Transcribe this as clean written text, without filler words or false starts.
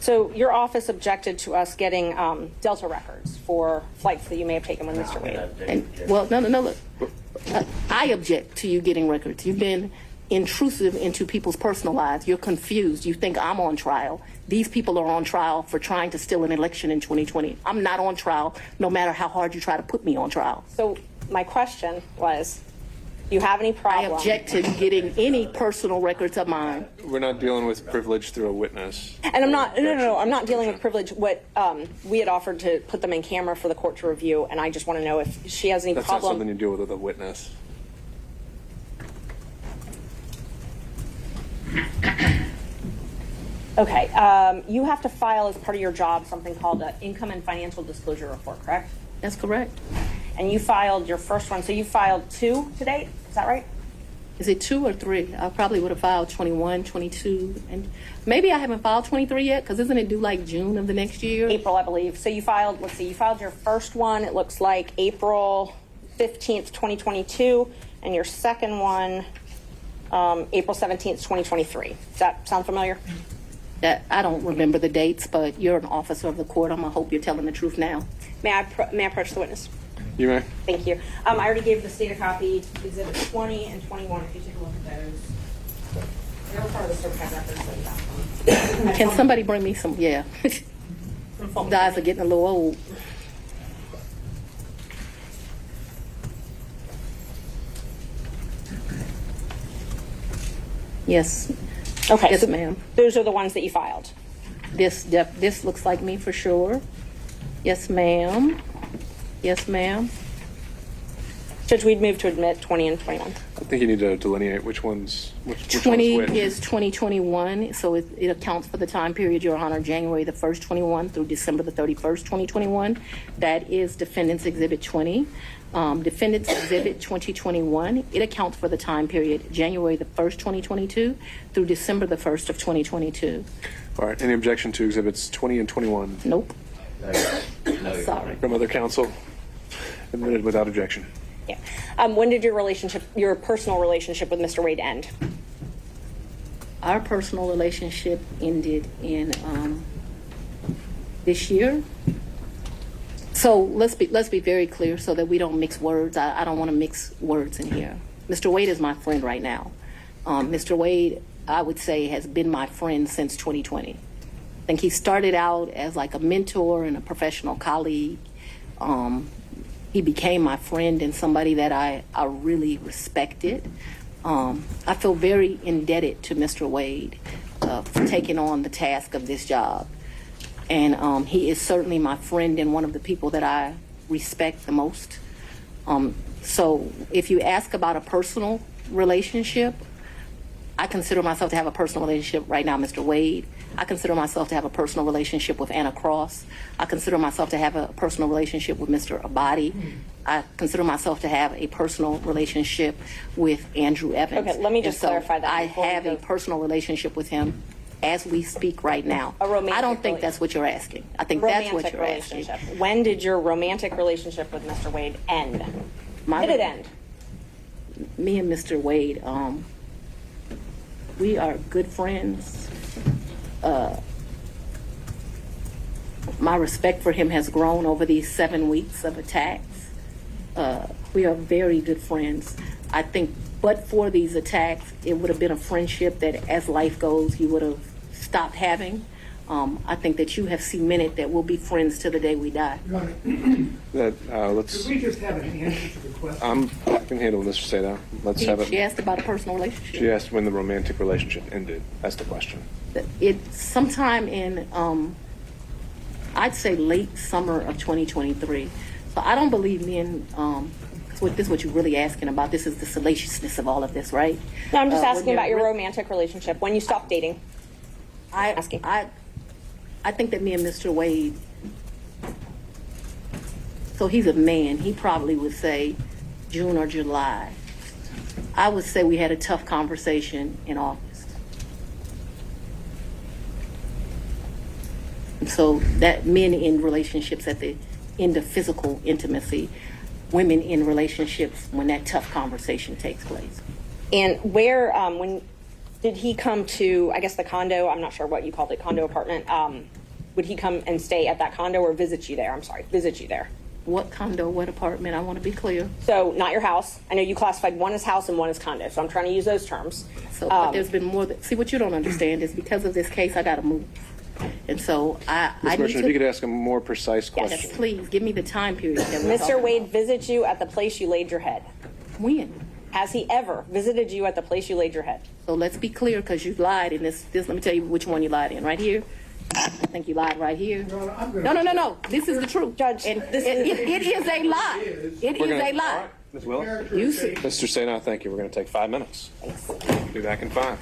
So your office objected to us getting Delta records for flights that you may have taken with Mr. Wade. And, well, no, look. I object to you getting records. You've been intrusive into people's personal lives. You're confused. You think I'm on trial. These people are on trial for trying to steal an election in 2020. I'm not on trial, no matter how hard you try to put me on trial. So my question was, do you have any I problem? object to getting any personal records of mine. We're not dealing with privilege through a witness. And I'm not, no, I'm not dealing with privilege. What we had offered to put them in camera for the court to review, and I just want to know if she has any That's problem. not something you deal with a witness. Okay, you have to file as part of your job something called an income and financial disclosure report, correct? That's correct. And you filed your first one, so you filed 2 to date, is that right? Is it 2 or 3? I probably would have filed 21, 22, and maybe I haven't filed 23 yet, because isn't it due like June of the next year? April, I believe. So you filed, let's see, you filed your first one, it looks like April 15th, 2022, and your second one, April 17th, 2023. Does that sound familiar? I don't remember the dates, but you're an officer of the court. I'm going to hope you're telling the truth now. May I approach the witness? You may. Thank you. I already gave the state a copy, Exhibit 20 and 21, if you take a look at those. They were part of the certified records, so you got them. Can somebody bring me some? Yeah. Guys are getting a little old. Yes. Okay, Yes, so ma'am. those are the ones that you filed. This looks like me for sure. Yes, ma'am. Yes, ma'am. Judge, we'd move to admit 20 and 21. I think you need to delineate which one's which 20 one's which. is 2021, so it accounts for the time period, Your Honor, January the 1st, 21 through December the 31st, 2021. That is Defendant's Exhibit 20. Defendant's Exhibit 2021, it accounts for the time period, January the 1st, 2022 through December the 1st of 2022. All right. Any objection to exhibits 20 and 21 Nope. No, Sorry. from other counsel? Admitted without objection. Yeah. When did your personal relationship with Mr. Wade end? Our personal relationship ended in this year. So let's be very clear so that we don't mix words. I don't want to mix words in here. Mr. Wade is my friend right now. Mr. Wade, I would say, has been my friend since 2020. I think he started out as like a mentor and a professional colleague. He became my friend and somebody that I really respected. I feel very indebted to Mr. Wade for taking on the task of this job. And he is certainly my friend and one of the people that I respect the most. So if you ask about a personal relationship, I consider myself to have a personal relationship right now, Mr. Wade. I consider myself to have a personal relationship with Anna Cross. I consider myself to have a personal relationship with Mr. Abadi. I consider myself to have a personal relationship with Andrew Evans. Okay, let me just clarify that I before we have go. a personal relationship with him as we speak right now. A romantic I don't think relationship. that's what you're asking. I think that's what Romantic you're asking. relationship. When did your romantic relationship with Mr. Wade end? My- Did it end? Me and Mr. Wade, we are good friends. My respect for him has grown over these 7 weeks of attacks. We are very good friends. I think, but for these attacks, it would have been a friendship that, as life goes, you would have stopped having. I think that you have cemented that we'll be friends till the day we die. Let's. Could we just have an answer to the question? I can handle this, Seda. Let's have She it. asked about a personal relationship. She asked when the romantic relationship ended. That's the question. It's sometime in, I'd say late summer of 2023. So I don't believe me in, this is what you're really asking about. This is the salaciousness of all of this, right? No, I'm just when asking about you're your re- romantic relationship, when you stopped dating. Asking. I think that me and Mr. Wade, so he's a man, he probably would say June or July. I would say we had a tough conversation in August. So that men in relationships at the end of physical intimacy, women in relationships when that tough conversation takes place. And where, when Did he come to, I guess, the condo? I'm not sure what you called it, condo apartment. Would he come and stay at that condo or visit you there? I'm sorry, visit you there. What condo, what apartment? I want to be clear. So not your house. I know you classified one as house and one as condo, so I'm trying to use those terms. So, but there's been more. See, what you don't understand is because of this case, I got to move, and so I Ms. need Merchant, if you to. could ask a more precise Yes. question. Please give me the time period. That we're Mr. talking Wade about. visited you at the place you laid your head. When? Has he ever visited you at the place you laid your head? So let's be clear, because you lied in this. Let me tell you which one you lied in. Right here. I think you lied right here. Your Honor, I'm gonna- No. This is the truth, Judge, And this it is- is a lie. It We're is gonna- a lie. Ms. Willis? You see. Mr. Sena, thank you. We're going to take 5 minutes. Be back in 5.